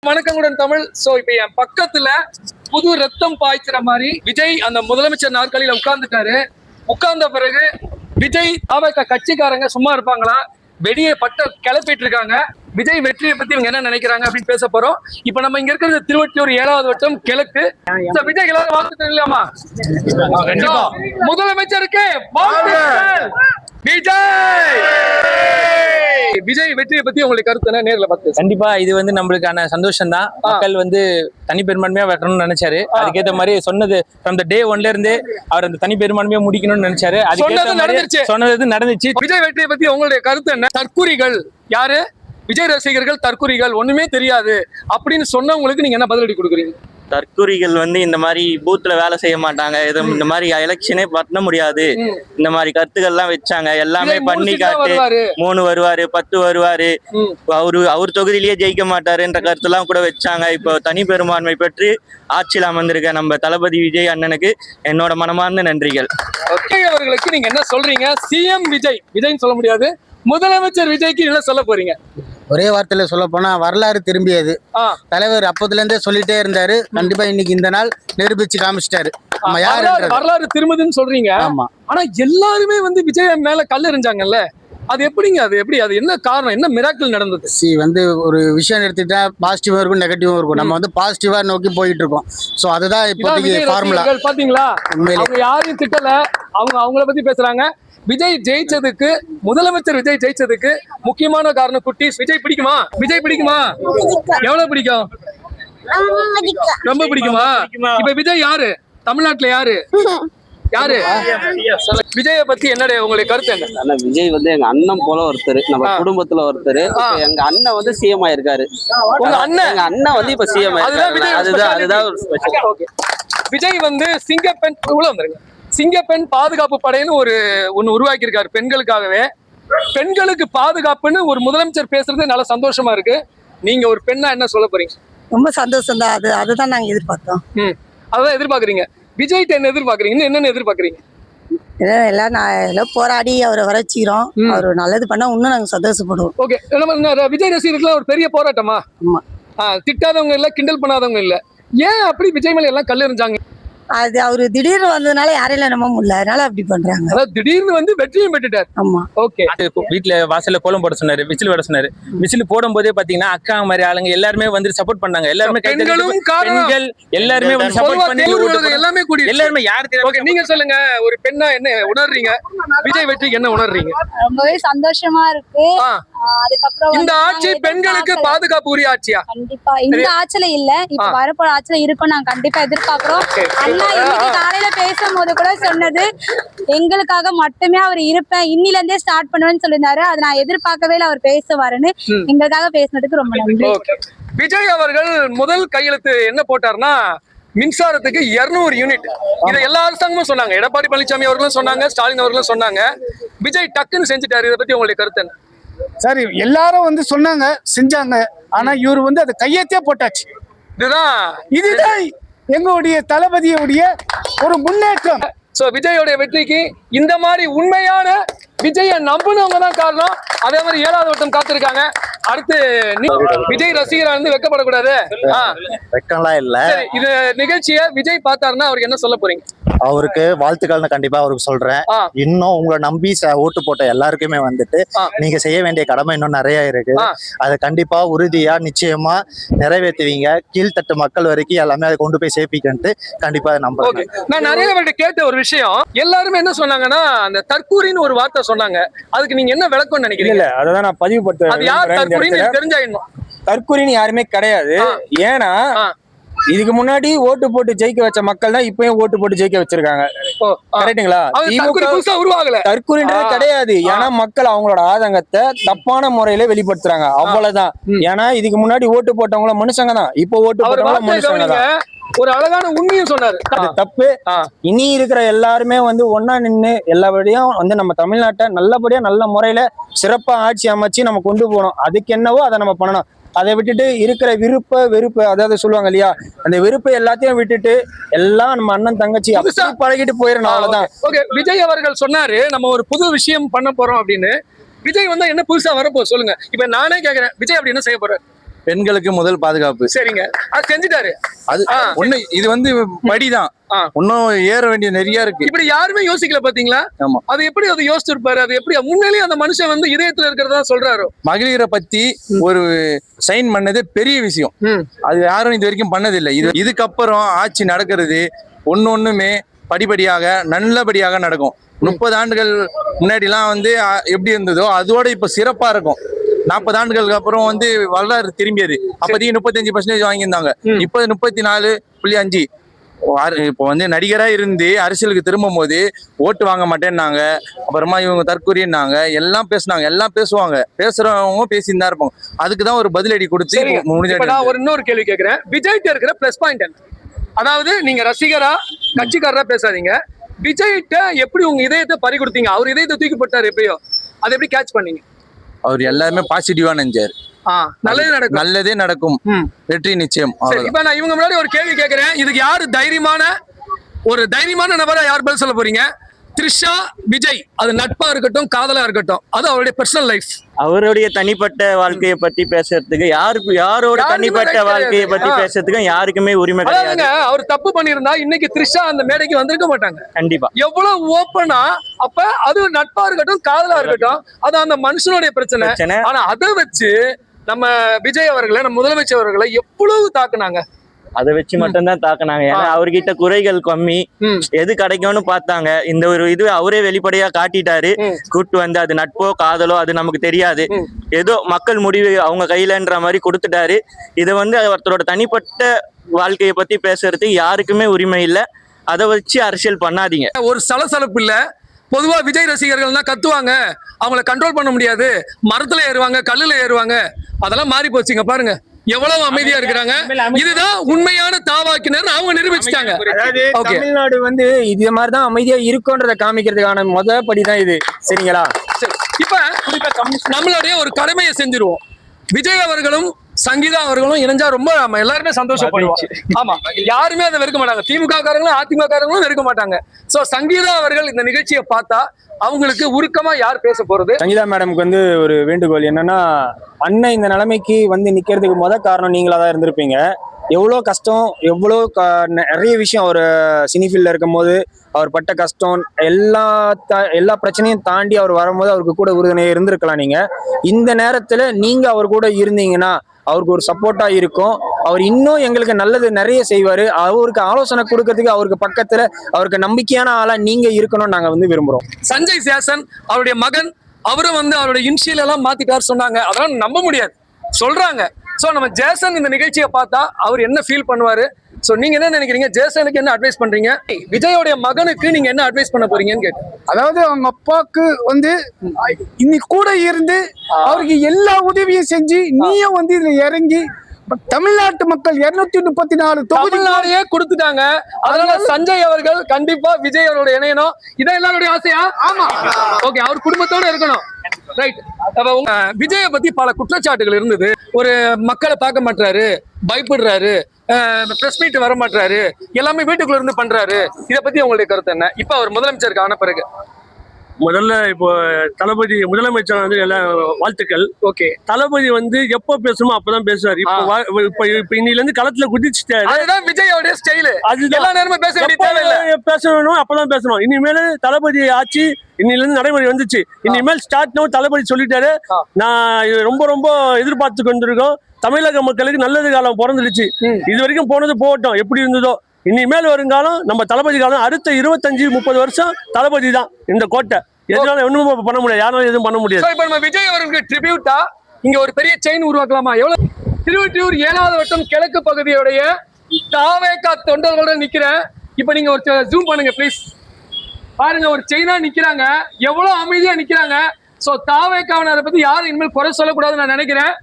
வணக்கங்குடன் Tamil. So இப்ப என் பக்கத்துல புது ரத்தம் பாய்ச்சுற மாதிரி விஜய் அந்த முதலமைச்சர் நாற்காலியில உட்கார்ந்துட்டாரு. உட்கார்ந்த பிறகு விஜய் கட்சிக்காரங்க சும்மா இருப்பாங்களா? வெடியை பட்ட கிளப்பிட்டு இருக்காங்க. விஜய் வெற்றியை பத்தி இவங்க என்ன நினைக்கிறாங்க அப்படின்னு பேச போறோம். இப்ப நம்ம இங்க இருக்கிறது திருவொற்றியூர் 7வது வட்டம் கிழக்கு. விஜய் எல்லாரும் வாழ்த்துக்கள் இல்லையாமா? முதலமைச்சருக்கு வாழ்த்துக்கள். விஜய் வெற்றியை பத்தி உங்களுக்கு கருத்து என்ன? நேர்ல பார்த்து கண்டிப்பா இது வந்து நம்மளுக்கான சந்தோஷம் தான். மக்கள் வந்து தனி பெரும்பான்மையா வைக்கணும்னு நினைச்சாரு. அதுக்கேற்ற மாதிரி சொன்னது ஃப்ரம் த டே 1ல இருந்து அவர் அந்த தனி பெரும்பான்மையா முடிக்கணும்னு நினைச்சாரு. சொன்னது நடந்துச்சு. விஜய் வெற்றியை பத்தி உங்களுடைய கருத்து என்ன? தற்குறிகள் யாரு? விஜய் ரசிகர்கள் தற்குறிகள், ஒண்ணுமே தெரியாது அப்படின்னு சொன்னவங்களுக்கு நீங்க என்ன பதிலடி கொடுக்குறீங்க? தற்குறிகள் வந்து இந்த மாதிரி பூத்துல வேலை செய்ய மாட்டாங்க, இந்த மாதிரி எலெக்ஷனே பண்ண முடியாது, இந்த மாதிரி கருத்துக்கள்லாம் வச்சாங்க. எல்லாமே பண்ணி காட்டு 3 வருவாரு 10 வருவாரு, அவர் தொகுதியிலேயே ஜெயிக்க மாட்டாருன்ற கருத்துலாம் கூட வச்சாங்க. இப்போ தனி பெரும்பான்மை பெற்று ஆட்சியில் அமர்ந்திருக்க நம்ம தளபதி விஜய் அண்ணனுக்கு என்னோட மனமார்ந்த நன்றிகள். அவர்களுக்கு நீங்க என்ன சொல்றீங்க? சிஎம் விஜய்ன்னு சொல்ல முடியாது, முதலமைச்சர் விஜய்க்கு என்ன சொல்ல போறீங்க? ஒரே வார்த்தையில சொல்ல போனா வரலாறு திரும்பியது. தலைவர் அப்போதுல இருந்தே சொல்லிட்டே இருந்தாரு. கண்டிப்பா இன்னைக்கு இந்த நாள் நிரூபிச்சு காமிச்சிட்டாரு. வரலாறு திரும்புதுன்னு சொல்றீங்க. ஆனா எல்லாருமே வந்து விஜய் மேல கல் எறிஞ்சாங்கல்ல, அது எப்படிங்க? அது என்ன காரணம்? என்ன மிராக்கிள் நடந்தது? வந்து ஒரு விஷயம் எடுத்துட்டா பாசிட்டிவா இருக்கும், நெகட்டிவா இருக்கும். நம்ம வந்து பாசிட்டிவா நோக்கி போயிட்டு இருக்கோம். சோ அதுதான் இப்போதைக்கு ஃபார்முலா. பாத்தீங்களா, அவங்க யாரையும் திட்டல, அவங்கள பத்தி பேசுறாங்க. விஜய் ஜெயிச்சதுக்கு, முதலமைச்சர் விஜய் ஜெயிச்சதுக்கு முக்கியமான காரணம் குட்டீஸ். விஜய் பிடிக்குமா? எவ்வளவு பிடிக்கும்? ரொம்ப பிடிக்குமா? இப்ப விஜய் யாரு? தமிழ்நாட்டுல யாரு? விஜய பத்தி என்னடைய உங்களுக்கு கருத்து என்ன? விஜய் வந்து எங்க அண்ணன் போல ஒருத்தர், நம்ம குடும்பத்துல ஒருத்தர். எங்க அண்ணன் வந்து சிஎம் ஆயிருக்காரு. உங்க அண்ணன்? எங்க அண்ணன் வந்து இப்ப சிஎம் ஆயிருக்காரு. அதுதான் ஒரு ஸ்பெஷல். விஜய் வந்து சிங்கப்பெண் உள்ள வந்துருங்க. சிங்கப்பெண் பாதுகாப்பு படைன்னு ஒன்னு உருவாக்கி இருக்காரு பெண்களுக்காகவே. பெண்களுக்கு பாதுகாப்புன்னு ஒரு முதலமைச்சர் பேசுறது நல்ல சந்தோஷமா இருக்கு. நீங்க ஒரு பெண்ணா என்ன சொல்ல போறீங்க? ரொம்ப சந்தோஷம் தான். அதுதான் நாங்க எதிர்பார்த்தோம். அதான் எதிர்பார்க்கறீங்க. விஜய்கிட்ட என்ன எதிர்பார்க்கறீங்க? என்னென்ன எதிர்பார்க்கறீங்க? எல்லாம் போராடி அவரை வரைச்சிக்கிறோம். அவர் நல்லது பண்ணா இன்னும் நாங்க சந்தோஷப்படுவோம். ஓகே, விஜய் ரசிகர்கள் ஒரு பெரிய போராட்டமா? திட்டாதவங்க இல்ல, கிண்டல் பண்ணாதவங்க இல்ல. ஏன் அப்படி விஜய் மேல எல்லாம் கல் எறிஞ்சாங்க? அது அவரு திடீர்னு வந்ததுனால யாரையும் நம்ப முடியல, அதனால அப்படி பண்றாங்க. திடீர்னு வந்து வெற்றியும் பெற்றுட்டார். ஆமா, ஓகே. வீட்டுல வாசல்ல கோலம் போட சொன்னாரு, விசில் விட சொன்னாரு. விசில் போடும் போதே பாத்தீங்கன்னா அக்கா மாதிரி ஆளுங்க எல்லாருமே வந்து சப்போர்ட் பண்ணாங்க. எல்லாருமே பெண்கள் எல்லாருமே வந்து சப்போர்ட் பண்ணி எல்லாமே கூடி எல்லாருமே யார் தெரியும். ஓகே, நீங்க சொல்லுங்க, ஒரு பெண்ணா என்ன உணர்றீங்க? விஜய் வெற்றிக்கு என்ன உணர்றீங்க? ரொம்பவே சந்தோஷமா இருக்கு. அதுக்கப்புறம் இந்த ஆட்சி பெண்களுக்கு பாதுகாப்பு உரிய ஆட்சியா? கண்டிப்பா இந்த ஆட்சியில இல்ல, இப்ப வரப்போற ஆட்சியில இருக்கும். நாங்க கண்டிப்பா எதிர்பார்க்கிறோம். அண்ணா இன்னைக்கு காலையில பேசும்போது கூட சொன்னது, எங்களுக்காக மட்டுமே அவர் இருப்பேன், இன்னில இருந்தே ஸ்டார்ட் பண்ணுவேன்னு சொல்லியிருந்தாரு. அதை நான் எதிர்பார்க்கவே இல்லை அவர் பேசுவாருன்னு. எங்களுக்காக பேசினதுக்கு ரொம்ப நன்றி. விஜய் அவர்கள் முதல் கையெழுத்து என்ன போட்டாருன்னா, மின்சாரத்துக்கு 200 யூனிட். இதை எல்லா அரசாங்கமும் சொன்னாங்க. எடப்பாடி பழனிசாமி அவர்களும் சொன்னாங்க, ஸ்டாலின் அவர்களும் சொன்னாங்க. விஜய் டக்குன்னு செஞ்சுட்டாரு. இதை பத்தி உங்களுடைய கருத்து என்ன? சரி, எல்லாரும் வந்து சொன்னாங்க, செஞ்சாங்க. ஆனா இவரு வந்து அதை கையெழுத்தே போட்டாச்சு. இதுதான் எங்களுடைய தளபதியுடைய ஒரு முன்னேற்றம். சோ விஜயோடைய வெற்றிக்கு இந்த மாதிரி உண்மையான விஜய நம்பினவங்க தான் காரணம். அதே மாதிரி 7வது வட்டம் காத்திருக்காங்க. அடுத்து விஜய் ரசிகரா இருந்து வெக்கப்படக்கூடாது. வெக்கம்லாம் இல்ல. இது நிகழ்ச்சியை விஜய் பார்த்தாருன்னா அவருக்கு என்ன சொல்ல போறீங்க? அவருக்கு வாழ்த்துக்கள்னு கண்டிப்பா அவருக்கு சொல்றேன். இன்னும் உங்களை நம்பி ஓட்டு போட்ட எல்லாருக்குமே வந்துட்டு நீங்க செய்ய வேண்டிய கடமை இன்னும் நிறைய இருக்கு. அதை கண்டிப்பா உறுதியா நிச்சயமா நிறைவேற்றுவீங்க. கீழ்த்தட்டு மக்கள் வரைக்கும் எல்லாமே அதை கொண்டு போய் சேர்ப்பிக்கிட்டு கண்டிப்பா அதை நம்புறேன். நான் நிறைய பேர்கிட்ட கேட்ட ஒரு விஷயம், எல்லாருமே என்ன சொன்னாங்கன்னா, அந்த தற்கூரின்னு ஒரு வார்த்தை சொன்னாங்க. அதுக்கு நீங்க என்ன விளக்கம் நினைக்கிறீங்க? இல்ல, அதான் நான் பதிவு படுத்த. அது யார் தற்கூரின்னு தெரிஞ்சாயிடணும். தற்கூரின்னு யாருமே கிடையாது. ஏன்னா இதுக்கு முன்னாடி ஓட்டு போட்டு ஜெயிக்க வச்ச மக்கள் தான் இப்பயும் ஓட்டு போட்டு ஜெயிக்க வச்சிருக்காங்க. கரெக்டுங்களா? தற்கூரின்றது கிடையாது. ஏன்னா மக்கள் அவங்களோட ஆதங்கத்தை தப்பான முறையில வெளிப்படுத்துறாங்க, அவ்வளவுதான். ஏன்னா இதுக்கு முன்னாடி ஓட்டு போட்டவங்கள மனுஷங்க தான், இப்போ ஓட்டு போட்டவங்கள மனுஷங்க தான். ஒரு அழகான உண்மையும் சொன்னாரு. அது தப்பு. இனி இருக்கிற எல்லாருமே வந்து ஒன்னா நின்று எல்லாபடியும் வந்து நம்ம தமிழ்நாட்டை நல்லபடியா நல்ல முறையில சிறப்பா ஆட்சி அமைச்சு நம்ம கொண்டு போகணும். அதுக்கு என்னவோ அதை நம்ம பண்ணணும். அதை விட்டுட்டு இருக்கிற வெறுப்பு, அதாவது சொல்லுவாங்க இல்லையா, அந்த வெறுப்பை எல்லாத்தையும் விட்டுட்டு எல்லாம் நம்ம அண்ணன் தங்கச்சி பழகிட்டு போயிடணும், அவ்வளவுதான். ஓகே, விஜய் அவர்கள் சொன்னாரு நம்ம ஒரு புது விஷயம் பண்ண போறோம் அப்படின்னு. விஜய் வந்தா என்ன புதுசா வரப்போ சொல்லுங்க. இப்ப நானே கேக்குறேன், விஜய் அப்படி என்ன செய்ய போறாரு? பெண்களுக்கு முதல் பாதுகாப்பு. சரிங்க, அது செஞ்சுட்டாரு. அது ஒண்ணு, இது வந்து படிதான், இன்னும் ஏற வேண்டிய நிறைய இருக்கு. இப்படி யாருமே யோசிக்கல பாத்தீங்களா? ஆமா, அது எப்படி அது யோசிச்சிருப்பாரு? அது எப்படி உண்மையிலேயே அந்த மனுஷன் வந்து இதயத்துல இருக்கிறதா சொல்றாரு? மகளிரை பத்தி ஒரு சைன் பண்ணது பெரிய விஷயம். அது யாரும் இது வரைக்கும் பண்ணதில்லை. இதுக்கப்புறம் ஆட்சி நடக்கிறது ஒண்ணுமே படிப்படியாக நல்லபடியாக நடக்கும். 30 ஆண்டுகள் முன்னாடிலாம் வந்து எப்படி இருந்ததோ அதோட இப்ப சிறப்பா இருக்கும். 40 ஆண்டுகளுக்கு அப்புறம் வந்து வரலாறு திரும்பியது. அப்போதைக்கு 35% வாங்கியிருந்தாங்க, இப்ப 34.5. இப்போ வந்து நடிகரா இருந்து அரசியலுக்கு திரும்பும் போது ஓட்டு வாங்க மாட்டேன்னாங்க, அப்புறமா இவங்க தற்கொலைன்னாங்க, எல்லாம் பேசினாங்க. எல்லாம் பேசுவாங்க, பேசுறவங்க பேசிட்டு தான் இருப்பாங்க. அதுக்குதான் ஒரு பதிலடி கொடுத்து நான் ஒரு இன்னொரு கேள்வி கேட்கிறேன். விஜய்கிட்ட இருக்கிற பிளஸ் பாயிண்ட் என்ன? அதாவது நீங்க ரசிகரா கட்சிக்காரரா பேசாதீங்க, விஜய்கிட்ட எப்படி உங்க இதயத்தை பறி கொடுத்தீங்க? அவர் இதயத்தை தூக்கி போட்டாரு எப்பயோ, அதை எப்படி கேட்ச் பண்ணீங்க? அவர் எல்லாருமே பாசிட்டிவா நினைச்சாரு. நல்லதே நடக்கும், நல்லதே நடக்கும், வெற்றி நிச்சயம். இப்ப நான் இவங்க முன்னாடி ஒரு கேள்வி கேட்கிறேன். இதுக்கு யாரு தைரியமான நபரா யார் பதில் சொல்ல போறீங்க? த்ரிஷா, விஜய், அது நட்பா இருக்கட்டும் காதலா இருக்கட்டும், அது அவருடைய பர்சனல் லைஃப். அவருடைய தனிப்பட்ட வாழ்க்கையை பத்தி பேசுறதுக்கு யாரோட தனிப்பட்ட வாழ்க்கையை பத்தி பேசுறதுக்கும் யாருக்குமே உரிமை கிடையாது. அவர் தப்பு பண்ணிருந்தா இன்னைக்கு த்ரிஷா அந்த மேடைக்கு வந்திருக்க மாட்டாங்க. கண்டிப்பா. எவ்வளவு ஓப்பனா, அப்ப அது நட்பா இருக்கட்டும் காதலா இருக்கட்டும், அது அந்த மனுஷனுடைய பிரச்சனை. ஆனா அதை வச்சு நம்ம விஜய் அவர்களை, நம்ம முதலமைச்சர் அவர்களை எவ்வளவு தாக்குனாங்க. அதை வச்சு மட்டும்தான் தாக்குனாங்க. ஏன்னா அவர்கிட்ட குறைகள் கம்மி, எது கிடைக்கும்னு பார்த்தாங்க. இந்த ஒரு இது அவரே வெளிப்படையா காட்டிட்டாரு. கூட்டு வந்து அது நட்போ காதலோ அது நமக்கு தெரியாது, ஏதோ மக்கள் முடிவு அவங்க கையிலன்ற மாதிரி கொடுத்துட்டாரு. இதை வந்து ஒருத்தரோட தனிப்பட்ட வாழ்க்கையை பத்தி பேசுறதுக்கு யாருக்குமே உரிமை இல்லை. அதை வச்சு அரசியல் பண்ணாதீங்க. ஒரு சலசலப்பு இல்ல. பொதுவா விஜய் ரசிகர்கள்னா கத்துவாங்க, அவங்கள கண்ட்ரோல் பண்ண முடியாது, மரத்துல ஏறுவாங்க, கல்லுல ஏறுவாங்க, அதெல்லாம் மாறி போச்சுங்க. பாருங்க எவ்வளவு அமைதியா இருக்கிறாங்க. இதுதான் உண்மையான தாவாக்கினர் அவங்க நிரூபிச்சிட்டாங்க. தமிழ்நாடு வந்து இது மாதிரிதான் அமைதியா இருக்கும்ன்றத காமிக்கிறதுக்கான முதல் படிதான் இது. சரிங்களா? இப்ப நம்மளுடைய ஒரு கடமையை செஞ்சிருவோம். விஜய் அவர்களும் சங்கீதா அவர்களும் இணைஞ்சா ரொம்ப நம்ம எல்லாருமே சந்தோஷப்படுவோம். ஆமா, யாருமே அதை வெறுக்க மாட்டாங்க. திமுக காரங்களும் அதிமுக காரங்களும் வெறுக்க மாட்டாங்க. சோ சங்கீதா அவர்கள் இந்த நிகழ்ச்சியை பார்த்தா அவங்களுக்கு உருக்கமா யார் பேச போறது? சங்கீதா மேடமுக்கு வந்து ஒரு வேண்டுகோள் என்னன்னா, அண்ணன் இந்த நிலைமைக்கு வந்து நிக்கிறதுக்கு காரணம் நீங்களா தான் இருந்திருப்பீங்க. எவ்வளோ கஷ்டம், எவ்வளோ நிறைய விஷயம் அவர் சினிஃபீல்டில் இருக்கும் போது அவர் பட்ட கஷ்டம் எல்லா பிரச்சனையும் தாண்டி அவர் வரும்போது அவருக்கு கூட உறுதுணையாக இருந்திருக்கலாம். நீங்கள் இந்த நேரத்தில் நீங்கள் அவர் கூட இருந்தீங்கன்னா அவருக்கு ஒரு சப்போர்ட்டா இருக்கும். அவர் இன்னும் எங்களுக்கு நல்லது நிறைய செய்வாரு. அவருக்கு ஆலோசனை கொடுக்கறதுக்கு அவருக்கு பக்கத்துல அவருக்கு நம்பிக்கையான ஆளா நீங்க இருக்கணும்னு நாங்க வந்து விரும்புறோம். சஞ்சய் சேசன் அவருடைய மகன், அவரும் வந்து அவருடைய இன்ஷியல் எல்லாம் மாத்திட்டாரு சொன்னாங்க. அதெல்லாம் நம்ப முடியாது சொல்றாங்க. சோ நம்ம ஜேசன் இந்த நிகழ்ச்சியை பார்த்தா அவர் என்ன ஃபீல் பண்ணுவாரு? சோ நீங்க என்ன நினைக்கிறீங்க? ஜேசனுக்கு என்ன அட்வைஸ் பண்றீங்க? விஜயோடைய மகனுக்கு நீங்க என்ன அட்வைஸ் பண்ண போறீங்கன்னு கேட்டு. அதாவது அவங்க அப்பாவுக்கு வந்து இன்னைக்கு கூட இருந்து அவருக்கு எல்லா உதவியும் செஞ்சு நீயும் வந்து இதுல இறங்கி தமிழ்நாட்டு மக்கள் 234 தொகுதியே கொடுத்துட்டாங்க. அதனால சஞ்சய் அவர்கள் கண்டிப்பா விஜய் அவரோட இணையணும். இதான் எல்லாருடைய ஆசையா? ஆமா. ஓகே, அவர் குடும்பத்தோட இருக்கணும். ரைட். விஜயை பத்தி பல குற்றச்சாட்டுகள் இருந்தது. ஒரு மக்களை பார்க்க மாட்டாரு, பயப்படுறாரு, பிரஸ் மீட் வர மாட்டாரு, எல்லாமே வீட்டுக்குள்ள இருந்து பண்றாரு. இதை பத்தி உங்களுடைய கருத்து என்ன? இப்ப அவர் முதலமைச்சருக்கு ஆன பிறகு முதல்ல இப்போ தளபதி முதலமைச்சர் வந்து எல்லா வாழ்த்துக்கள். ஓகே, தளபதி வந்து எப்போ பேசணுமோ அப்பதான் பேசுவாரு. இப்ப இன்னில இருந்து களத்துல குதிச்சுட்டாரு. அதுதான் விஜயோட ஸ்டைல். அது எல்லா நேரமும் பேச வேண்டிய தேவையில்லை. பேசணும், அப்பதான் பேசணும். இனிமேல் தளபதி ஆட்சி இன்னில இருந்து நடைமுறை வந்துச்சு. இனிமேல் ஸ்டார்ட் தளபதி சொல்லிட்டாரு. நான் ரொம்ப ரொம்ப எதிர்பார்த்து கொண்டிருக்கோம். தமிழக மக்களுக்கு நல்லது காலம் பிறந்துடுச்சு. இது வரைக்கும் போனது போகட்டும், எப்படி இருந்ததோ. இனிமேல் வருங்காலம் நம்ம தளபதி காலம். அடுத்த 25-30 வருஷம் தளபதி தான் இந்த கோட்டை. எதுனால ஒண்ணும் பண்ண முடியாது, யாரும் எதுவும் பண்ண முடியாது. இப்ப நம்ம விஜய் அவர்களுக்கு ட்ரிபியூட்டா இங்க ஒரு பெரிய செயின் உருவாக்கலாமா? எவ்வளவு? திருவொற்றியூர் 7வது வட்டம் கிழக்கு பகுதியுடைய தாவேகா தொண்டர்களோட நிக்கிறேன். இப்ப நீங்க ஒரு ஜூம் பண்ணுங்க ப்ளீஸ். பாருங்க, ஒரு செயினா நிக்கிறாங்க, எவ்வளவு அமைதியா நிக்கிறாங்க. சோ தாவேகாவினரை பத்தி யாரும் இனிமேல் குறை சொல்லக்கூடாதுன்னு நான் நினைக்கிறேன்.